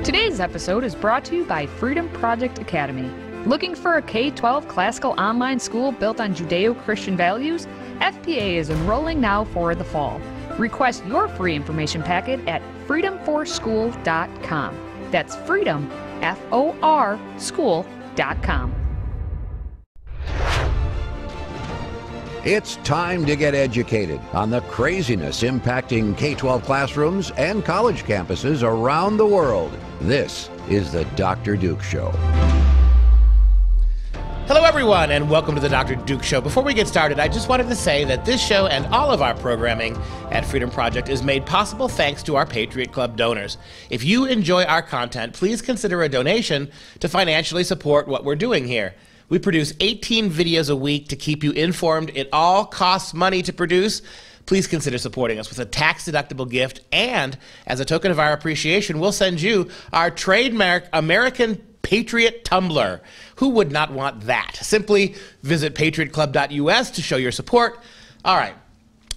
Today's episode is brought to you by Freedom Project Academy. Looking for a K-12 classical online school built on Judeo-Christian values? FPA is enrolling now for the fall. Request your free information packet at freedomforschool.com. That's freedom, F-O-R, school.com. It's time to get educated on the craziness impacting K-12 classrooms and college campuses around the world. This is the Dr. Duke Show. Hello everyone, and welcome to the Dr. Duke Show. Before we get started, I just wanted to say that this show and all of our programming at Freedom Project is made possible thanks to our Patriot Club donors. If you enjoy our content, please consider a donation to financially support what we're doing here. We produce 18 videos a week to keep you informed. It all costs money to produce. Please consider supporting us with a tax-deductible gift, and as a token of our appreciation, we'll send you our trademark American Patriot Tumbler. Who would not want that? Simply visit patriotclub.us to show your support. All right.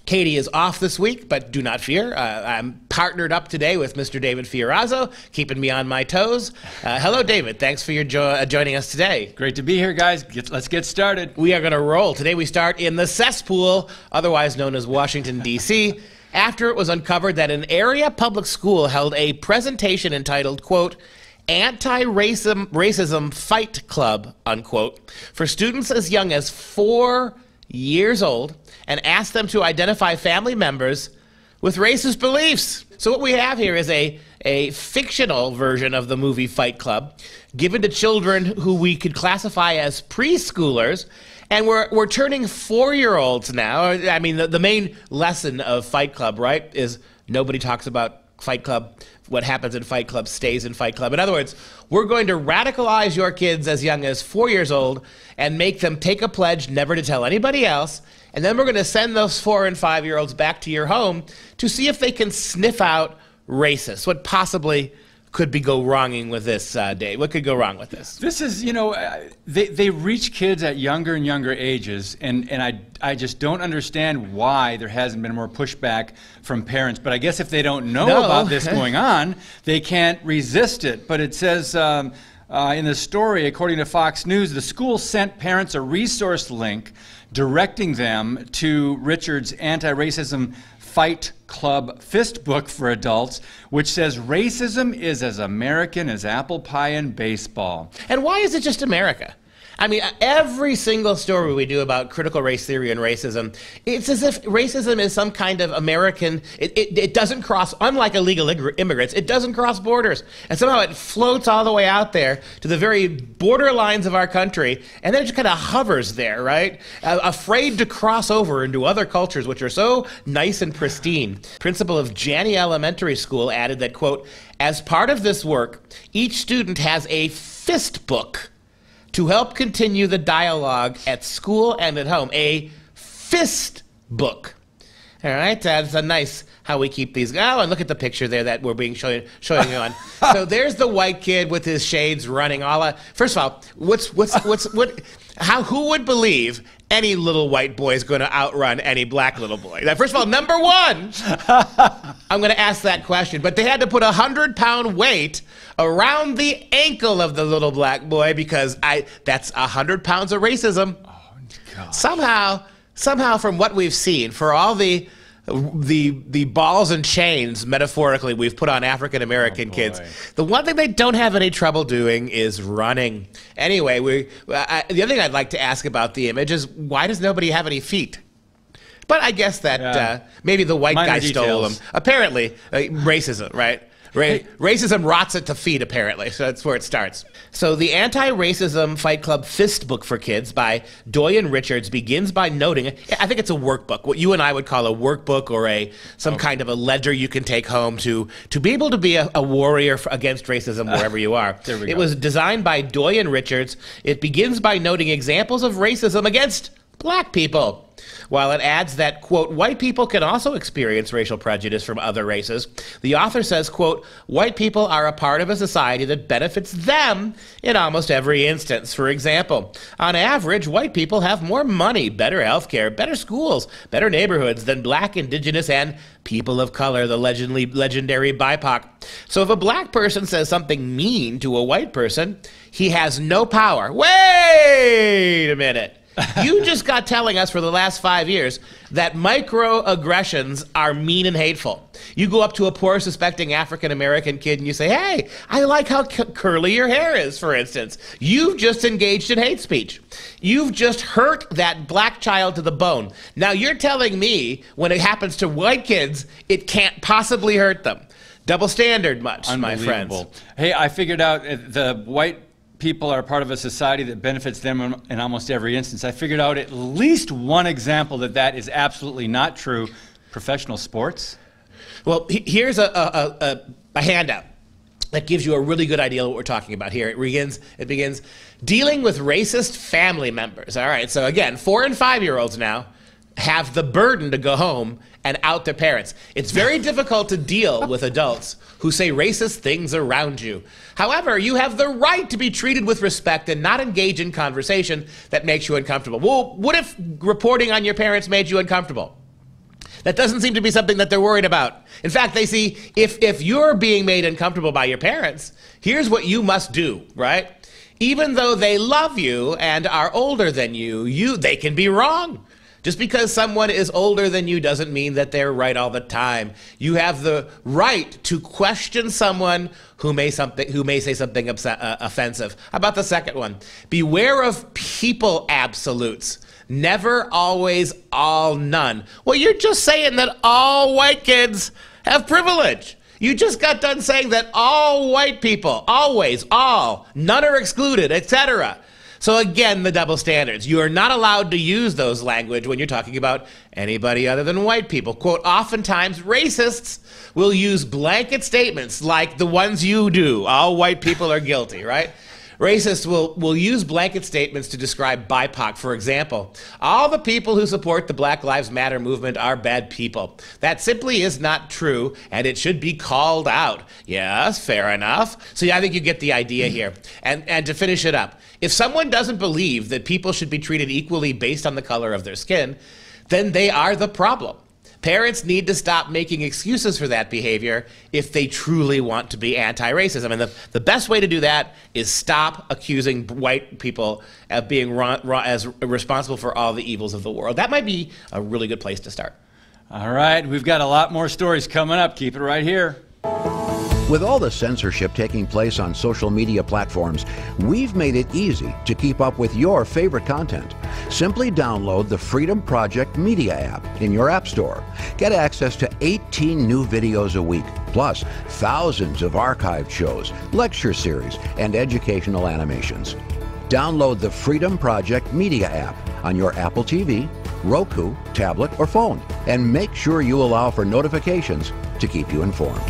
Katie is off this week, but do not fear. I'm partnered up today with Mr. David Fiorazzo, keeping me on my toes. Hello, David. Thanks for your joining us today. Great to be here, guys. Let's get started. We are going to roll. Today we start in the cesspool, otherwise known as Washington, D.C., after it was uncovered that an area public school held a presentation entitled, quote, Anti-Racism Fight Club, unquote, for students as young as 4 years old, and asked them to identify family members with racist beliefs. So what we have here is a fictional version of the movie Fight Club, given to children who we could classify as preschoolers, and we're turning 4-year-olds now. I mean, the main lesson of Fight Club, right, is nobody talks about Fight Club. What happens in Fight Club stays in Fight Club. In other words, we're going to radicalize your kids as young as 4 years old and make them take a pledge never to tell anybody else, and then we're going to send those 4 and 5-year-olds back to your home to see if they can sniff out racists. What possibly could go wrong with this, Dave? What could go wrong with this? This is, you know, they reach kids at younger and younger ages, and I just don't understand why there hasn't been more pushback from parents. But I guess if they don't know about this going on, they can't resist it. But it says in the story, according to Fox News, the school sent parents a resource link directing them to Richard's anti-racism Fight Club fist book for adults, which says racism is as American as apple pie and baseball. And why is it just America? I mean, every single story we do about critical race theory and racism, it's as if racism is some kind of American, it doesn't cross, unlike illegal immigrants, it doesn't cross borders. And somehow it floats all the way out there to the very borderlines of our country, and then it just kind of hovers there, right? Afraid to cross over into other cultures, which are so nice and pristine. Principal of Janney Elementary School added that, quote, as part of this work, each student has a fist book to help continue the dialogue at school and at home. A fist book. All right, that's a nice how we keep these. Oh, and look at the picture there that we're showing you on. So there's the white kid with his shades running all out. First of all, who would believe any little white boy is going to outrun any black little boy? Now, first of all, number one, I'm going to ask that question, but they had to put a 100-pound weight around the ankle of the little black boy because that's 100 pounds of racism. Oh, God. Somehow from what we've seen, for all the balls and chains, metaphorically, we've put on African-American kids, the one thing they don't have any trouble doing is running. Anyway, the other thing I'd like to ask about the image is, why does nobody have any feet? But I guess that maybe the white guy stole them. Apparently, racism, right? Racism rots at the feet, apparently, so that's where it starts. So the Anti-Racism Fight Club Fist Book for Kids by Doyen Richards begins by noting, I think it's a workbook, what you and I would call a workbook or some kind of a ledger you can take home to be able to be a warrior against racism wherever you are. There we go. It was designed by Doyen Richards. It begins by noting examples of racism against black people. While it adds that, quote, white people can also experience racial prejudice from other races, the author says, quote, white people are a part of a society that benefits them in almost every instance. For example, on average, white people have more money, better health care, better schools, better neighborhoods than black, indigenous, and people of color, the legendary BIPOC. So if a black person says something mean to a white person, he has no power. Wait a minute. You just got telling us for the last 5 years that microaggressions are mean and hateful. You go up to a poor suspecting African-American kid and you say, hey, I like how curly your hair is, for instance. You've just engaged in hate speech. You've just hurt that black child to the bone. Now you're telling me when it happens to white kids, it can't possibly hurt them. Double standard much, my friends. Hey, I figured out the white people are part of a society that benefits them in almost every instance. I figured out at least one example that is absolutely not true. Professional sports. Well, here's a handout that gives you a really good idea of what we're talking about here. It begins dealing with racist family members. All right, so again, 4- and 5-year-olds now have the burden to go home and out their parents. It's very difficult to deal with adults who say racist things around you. However, you have the right to be treated with respect and not engage in conversation that makes you uncomfortable. Well, what if reporting on your parents made you uncomfortable? That doesn't seem to be something that they're worried about. In fact, they see if you're being made uncomfortable by your parents, here's what you must do, right? Even though they love you and are older than you, they can be wrong. Just because someone is older than you doesn't mean that they're right all the time. You have the right to question someone who may say something offensive. How about the second one? Beware of people absolutes. Never, always, all, none. Well, you're just saying that all white kids have privilege. You just got done saying that all white people, always, all, none are excluded, etc. So again, the double standards. You are not allowed to use those language when you're talking about anybody other than white people. Quote, oftentimes racists will use blanket statements like the ones you do. All white people are guilty, right? Racists will use blanket statements to describe BIPOC. For example, all the people who support the Black Lives Matter movement are bad people. That simply is not true, and it should be called out. Yes, fair enough. So yeah, I think you get the idea here. And to finish it up, if someone doesn't believe that people should be treated equally based on the color of their skin, then they are the problem. Parents need to stop making excuses for that behavior if they truly want to be anti-racism. And the best way to do that is stop accusing white people of being as responsible for all the evils of the world. That might be a really good place to start. All right, we've got a lot more stories coming up. Keep it right here. With all the censorship taking place on social media platforms, we've made it easy to keep up with your favorite content. Simply download the Freedom Project Media app in your App Store. Get access to 18 new videos a week, plus thousands of archived shows, lecture series, and educational animations. Download the Freedom Project Media app on your Apple TV, Roku, tablet, or phone, and make sure you allow for notifications to keep you informed.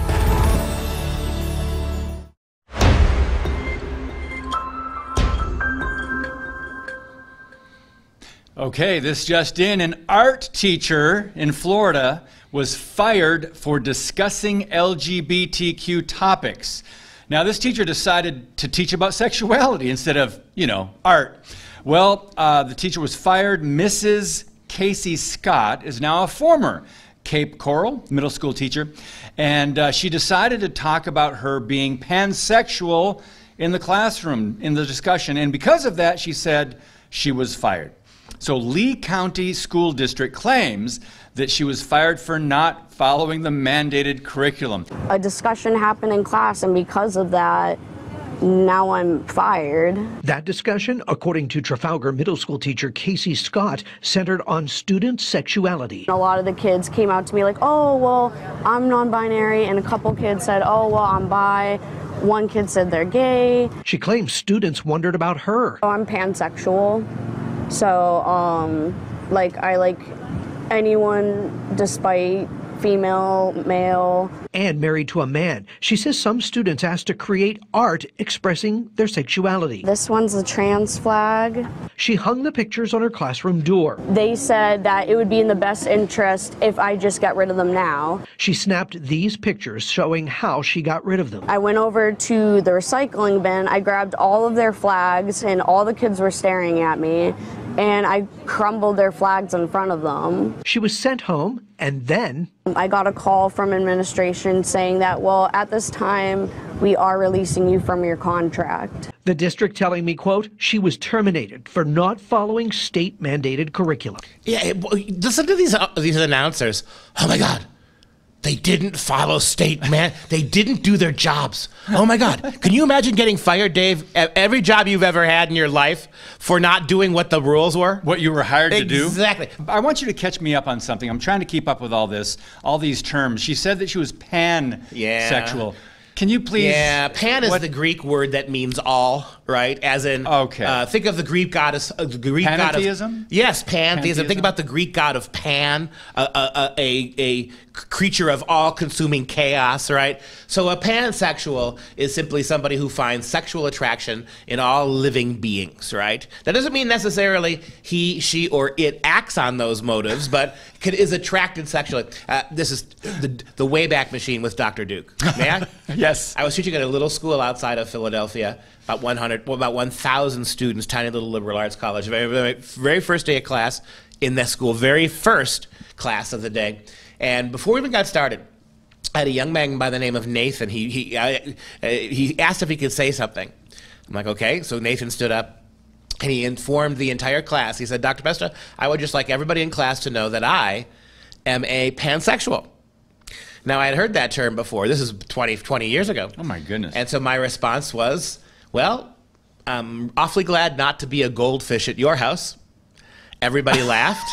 Okay, this just in. An art teacher in Florida was fired for discussing LGBTQ topics. Now, this teacher decided to teach about sexuality instead of, art. Well, the teacher was fired. Mrs. Casey Scott is now a former Cape Coral middle school teacher, and she decided to talk about her being pansexual in the classroom, in the discussion, and because of that, she said she was fired. So Lee County School District claims that she was fired for not following the mandated curriculum. A discussion happened in class, and because of that, now I'm fired. That discussion, according to Trafalgar Middle School teacher Casey Scott, centered on student sexuality. A lot of the kids came out to me like, oh, well, I'm non-binary, and a couple kids said, oh, well, I'm bi. One kid said they're gay. She claims students wondered about her. Oh, I'm pansexual. So, I like anyone despite female, male. And married to a man. She says some students asked to create art expressing their sexuality. This one's a trans flag. She hung the pictures on her classroom door. They said that it would be in the best interest if I just got rid of them now. She snapped these pictures showing how she got rid of them. I went over to the recycling bin, I grabbed all of their flags, and all the kids were staring at me, and I crumbled their flags in front of them. She was sent home, and then I got a call from administration saying that, well, at this time, we are releasing you from your contract. the district telling me, quote, she was terminated for not following state-mandated curriculum. Yeah, listen to these announcers. Oh my God. They didn't follow they didn't do their jobs. Oh my God. Can you imagine getting fired, Dave, at every job you've ever had in your life for not doing what the rules were? What you were hired to do? Exactly. I want you to catch me up on something. I'm trying to keep up with all this, all these terms. She said that she was pansexual. Can you please? Yeah, pan is the Greek word that means all, right? As in, think of the Greek goddess, the Greek Pantheism? god of, yes, pantheism. Think about the Greek god of Pan, a creature of all-consuming chaos, right? So a pansexual is simply somebody who finds sexual attraction in all living beings, right? That doesn't mean necessarily he, she, or it acts on those motives, but is attracted sexually. This is the Wayback Machine with Dr. Duke. May I? Yes. I was teaching at a little school outside of Philadelphia, about 1,000 students, tiny little liberal arts college. Very first day of class in that school, very first class of the day. And before we even got started, I had a young man by the name of Nathan. He asked if he could say something. I'm like, okay. So Nathan stood up, and he informed the entire class. He said, Dr. Pesta, I would just like everybody in class to know that I am a pansexual. Now, I had heard that term before. This is 20 years ago. Oh, my goodness. And so my response was, well, I'm awfully glad not to be a goldfish at your house. Everybody laughed,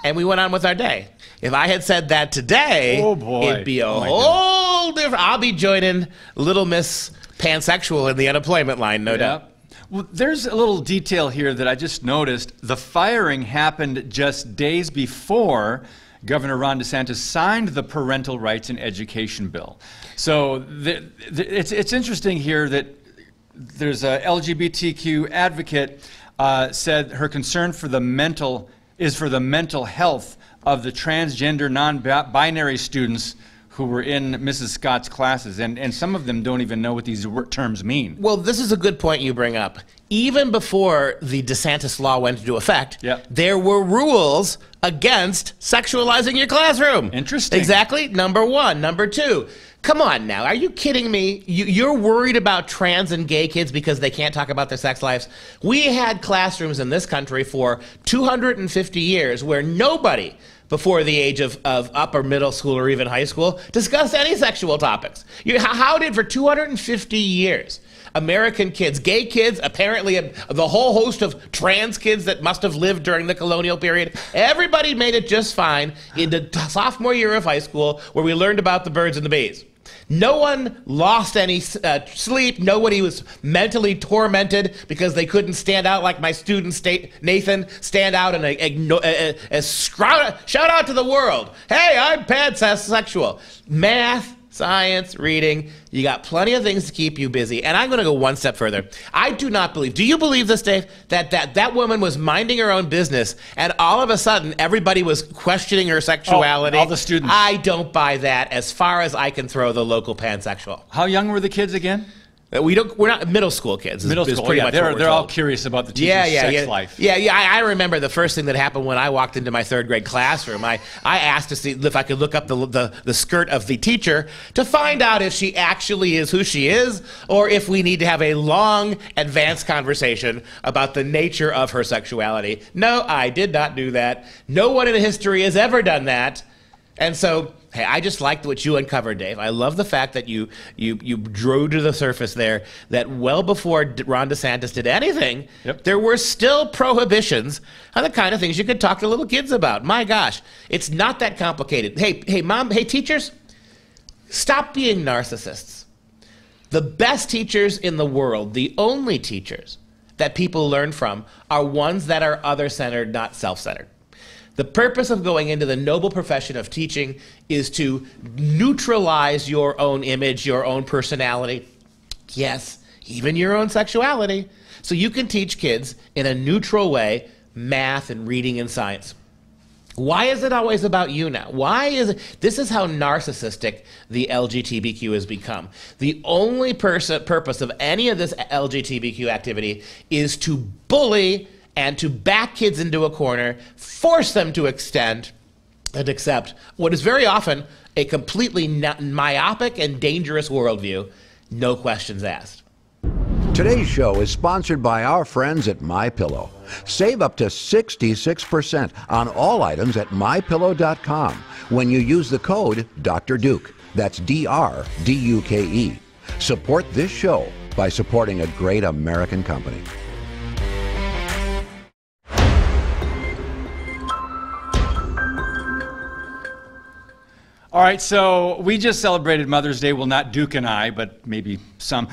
and we went on with our day. If I had said that today, it'd be a whole different... I'll be joining Little Miss Pansexual in the unemployment line, no doubt. Well, there's a little detail here that I just noticed. The firing happened just days before Governor Ron DeSantis signed the Parental Rights in Education bill. So it's interesting here that there's a LGBTQ advocate said her concern for the mental health of the transgender, non-binary students who were in Mrs. Scott's classes, and some of them don't even know what these terms mean. Well, this is a good point you bring up. Even before the DeSantis law went into effect, there were rules against sexualizing your classroom. Interesting. Exactly, number one. Number two, come on now, are you kidding me? You're worried about trans and gay kids because they can't talk about their sex lives? We had classrooms in this country for 250 years where nobody before the age of upper middle school or even high school discussed any sexual topics. How did, for 250 years, American kids, gay kids, apparently the whole host of trans kids that must have lived during the colonial period, everybody made it just fine in the sophomore year of high school where we learned about the birds and the bees. No one lost any sleep. Nobody was mentally tormented because they couldn't stand out like my student Nathan, stand out and shout out to the world. Hey, I'm pansexual. Math, science, reading, you got plenty of things to keep you busy. And I'm going to go one step further. I do not believe, do you believe this, Dave, that woman was minding her own business and all of a sudden everybody was questioning her sexuality? All the students. I don't buy that as far as I can throw the local pansexual. How young were the kids again? We're not middle school kids. Middle school, pretty much they're all curious about the teacher's sex life. I remember the first thing that happened when I walked into my third grade classroom. I asked to see if I could look up the skirt of the teacher to find out if she actually is who she is, or if we need to have a long, advanced conversation about the nature of her sexuality. No, I did not do that. No one in history has ever done that. And so, hey, I just liked what you uncovered, Dave. I love the fact that you drew to the surface there that well before Ron DeSantis did anything, there were still prohibitions on the kind of things you could talk to little kids about. My gosh, it's not that complicated. Hey, mom, hey, teachers, stop being narcissists. The best teachers in the world, the only teachers that people learn from, are ones that are other-centered, not self-centered. The purpose of going into the noble profession of teaching is to neutralize your own image, your own personality, yes, even your own sexuality, so you can teach kids in a neutral way math and reading and science. Why is it always about you now? Why is it? This is how narcissistic the LGBTQ has become. The only purpose of any of this LGBTQ activity is to bully and to back kids into a corner, force them to extend and accept what is very often a completely myopic and dangerous worldview, no questions asked. Today's show is sponsored by our friends at MyPillow. Save up to 66% on all items at MyPillow.com when you use the code Dr. Duke. That's DRDUKE. Support this show by supporting a great American company. All right, so we just celebrated Mother's Day. Well, not Duke and I, but maybe some.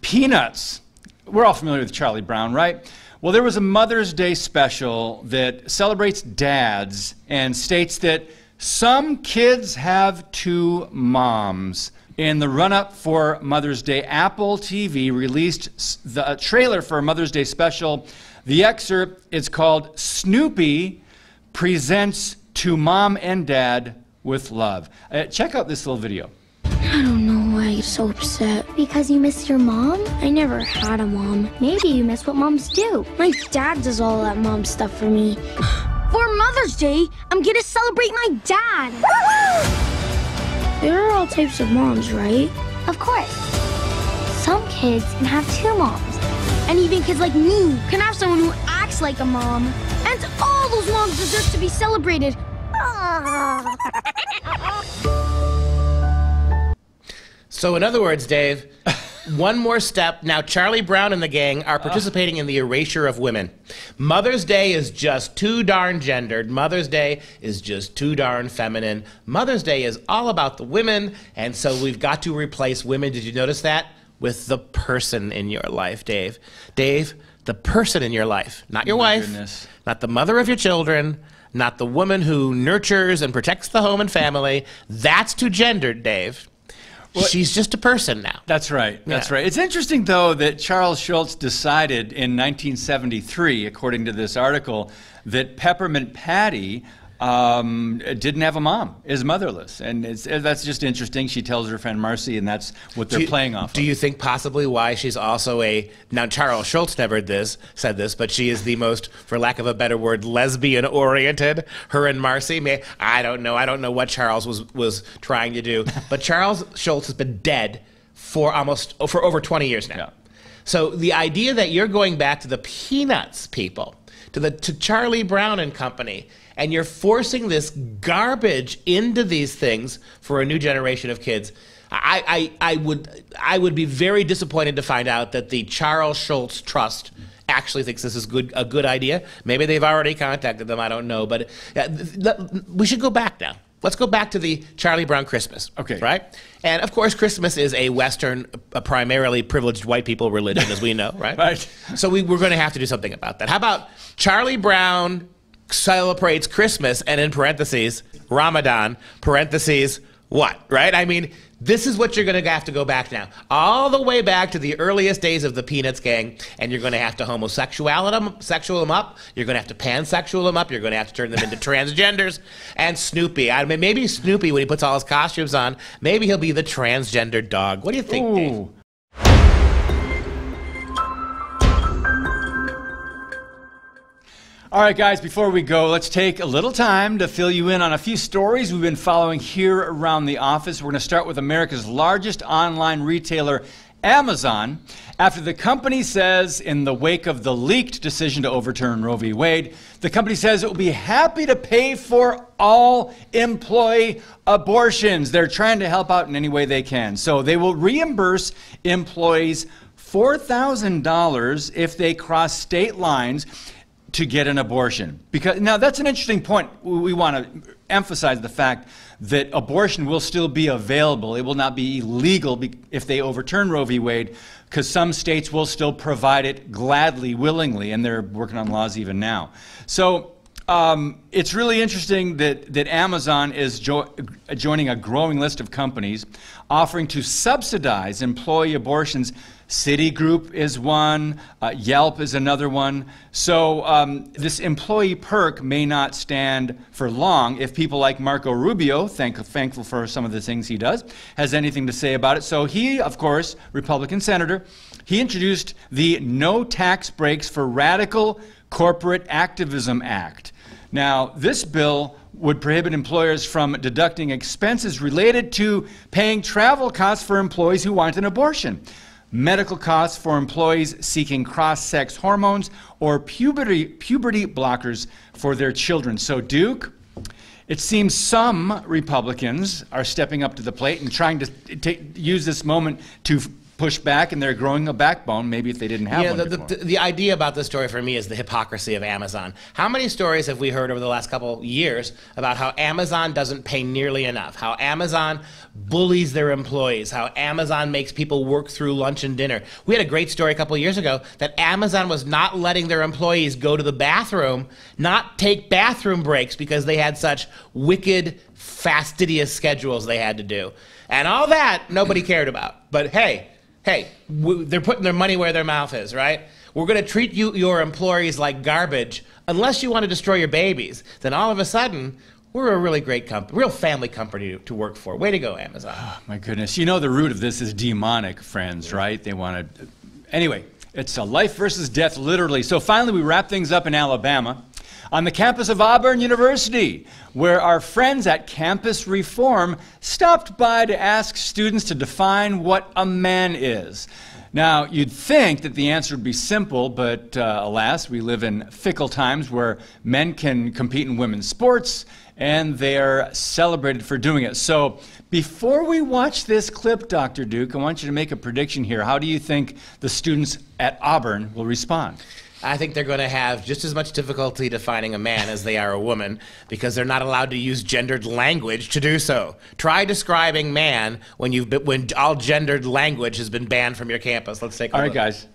Peanuts. We're all familiar with Charlie Brown, right? Well, there was a Mother's Day special that celebrates dads and states that some kids have two moms. In the run-up for Mother's Day, Apple TV released the trailer for a Mother's Day special. The excerpt is called Snoopy Presents to Mom and Dad with Love. Check out this little video. I don't know why you're so upset. Because you miss your mom? I never had a mom. Maybe you miss what moms do. My dad does all that mom stuff for me. For Mother's Day, I'm gonna celebrate my dad. There are all types of moms, right? Of course. Some kids can have two moms. And even kids like me can have someone who acts like a mom. And all those moms deserve to be celebrated. So in other words, Dave, one more step. Now Charlie Brown and the gang are participating in the erasure of women. Mother's Day is just too darn gendered. Mother's Day is just too darn feminine. Mother's Day is all about the women, and so we've got to replace women. Did you notice that? With the person in your life, Dave. Dave, the person in your life, not your wife, goodness. Not the mother of your children, not the woman who nurtures and protects the home and family. That's too gendered, Dave. Well, she's just a person now. That's right. That's right. It's interesting, though, that Charles Schulz decided in 1973, according to this article, that Peppermint Patty didn't have a mom, is motherless. And that's just interesting. She tells her friend Marcy, and that's what they're playing off of. Do you think possibly why she's also now Charles Schulz never said this, but she is the most, for lack of a better word, lesbian-oriented, her and Marcy? I don't know. I don't know what Charles was trying to do. But Charles Schulz has been dead for over 20 years now. Yeah. So the idea that you're going back to the Peanuts people, to Charlie Brown and company, and you're forcing this garbage into these things for a new generation of kids, I would be very disappointed to find out that the Charles Schulz Trust actually thinks this is a good idea. Maybe they've already contacted them. I don't know. But we should go back now. Let's go back to the Charlie Brown Christmas. Okay. Right? And, of course, Christmas is a Western, primarily privileged white people religion, as we know, right? Right. So we're going to have to do something about that. How about Charlie Brown celebrates Christmas, and in parentheses, Ramadan, parentheses, what, right? I mean, this is what you're going to have to go back now. All the way back to the earliest days of the Peanuts gang, and you're going to have to homosexual them up. You're going to have to pansexual them up. You're going to have to turn them into transgenders. And Snoopy, I mean, maybe Snoopy, when he puts all his costumes on, maybe he'll be the transgender dog. What do you think, Dave? All right, guys, before we go, let's take a little time to fill you in on a few stories we've been following here around the office. We're going to start with America's largest online retailer, Amazon, after the company says, in the wake of the leaked decision to overturn Roe v. Wade, the company says it will be happy to pay for all employee abortions. They're trying to help out in any way they can. So they will reimburse employees $4,000 if they cross state lines to get an abortion. Because now that's an interesting point. We want to emphasize the fact that abortion will still be available. It will not be illegal if they overturn Roe v. Wade, because some states will still provide it gladly, willingly, and they're working on laws even now. So It's really interesting that Amazon is joining a growing list of companies offering to subsidize employee abortions. Citigroup is one, Yelp is another one. So this employee perk may not stand for long if people like Marco Rubio, thankful for some of the things he does, has anything to say about it. So he, of course, Republican senator, he introduced the No Tax Breaks for Radical Corporate Activism Act. Now, this bill would prohibit employers from deducting expenses related to paying travel costs for employees who want an abortion, medical costs for employees seeking cross-sex hormones, or puberty blockers for their children. So, Duke, it seems some Republicans are stepping up to the plate and trying to use this moment to push back, and they're growing a backbone, maybe if they didn't have one before. The idea about this story for me is the hypocrisy of Amazon. How many stories have we heard over the last couple years about how Amazon doesn't pay nearly enough, how Amazon bullies their employees, how Amazon makes people work through lunch and dinner? We had a great story a couple years ago that Amazon was not letting their employees go to the bathroom, not take bathroom breaks because they had such wicked, fastidious schedules they had to do. And all that nobody cared about. But hey, they're putting their money where their mouth is, right? We're going to treat your employees like garbage unless you want to destroy your babies. Then all of a sudden, we're a really great company, real family company to work for. Way to go, Amazon. Oh, my goodness. You know the root of this is demonic, friends, right? They want to... Anyway, it's a life versus death, literally. So finally, we wrap things up in Alabama, on the campus of Auburn University, where our friends at Campus Reform stopped by to ask students to define what a man is. Now, you'd think that the answer would be simple, but alas, we live in fickle times where men can compete in women's sports, and they're celebrated for doing it. So before we watch this clip, Dr. Duke, I want you to make a prediction here. How do you think the students at Auburn will respond? I think they're going to have just as much difficulty defining a man as they are a woman because they're not allowed to use gendered language to do so. Try describing man when all gendered language has been banned from your campus. Let's take a look. All right, guys.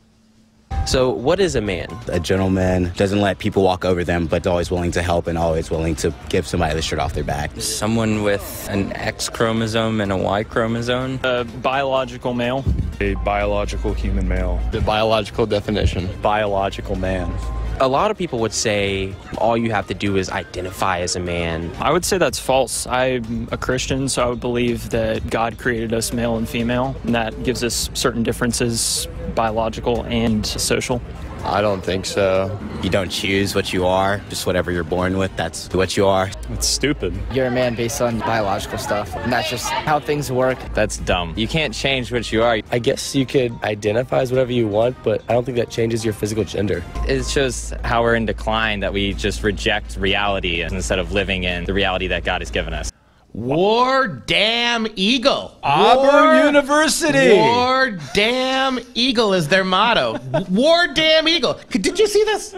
So what is a man? A gentleman, doesn't let people walk over them, but always willing to help and always willing to give somebody the shirt off their back. Someone with an X chromosome and a Y chromosome. A biological male. A biological human male. The biological definition. Biological man. A lot of people would say all you have to do is identify as a man. I would say that's false. I'm a Christian, so I would believe that God created us male and female, and that gives us certain differences, biological and social. I don't think so. You don't choose what you are, just whatever you're born with, that's what you are. It's stupid. You're a man based on biological stuff, and that's just how things work. That's dumb. You can't change what you are. I guess you could identify as whatever you want, but I don't think that changes your physical gender. It shows how we're in decline, that we just reject reality instead of living in the reality that God has given us. War damn eagle. Auburn University. War damn eagle is their motto. War damn eagle. Did you see this?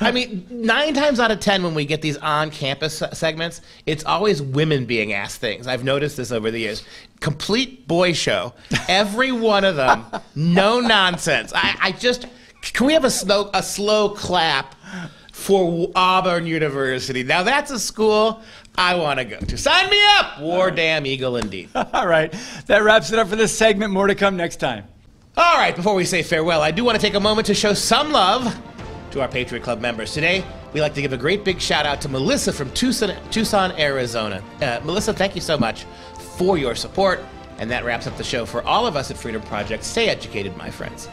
I mean, 9 times out of 10 when we get these on-campus segments, it's always women being asked things. I've noticed this over the years. Complete boy show. Every one of them, no nonsense. Can we have a slow clap for Auburn University? Now that's a school I want to go to. Sign me up! War damn eagle indeed. All right, that wraps it up for this segment. More to come next time. All right, before we say farewell, I do want to take a moment to show some love to our Patriot Club members. Today, we'd like to give a great big shout out to Melissa from Tucson, Arizona. Melissa, thank you so much for your support. And that wraps up the show for all of us at Freedom Project. Stay educated, my friends.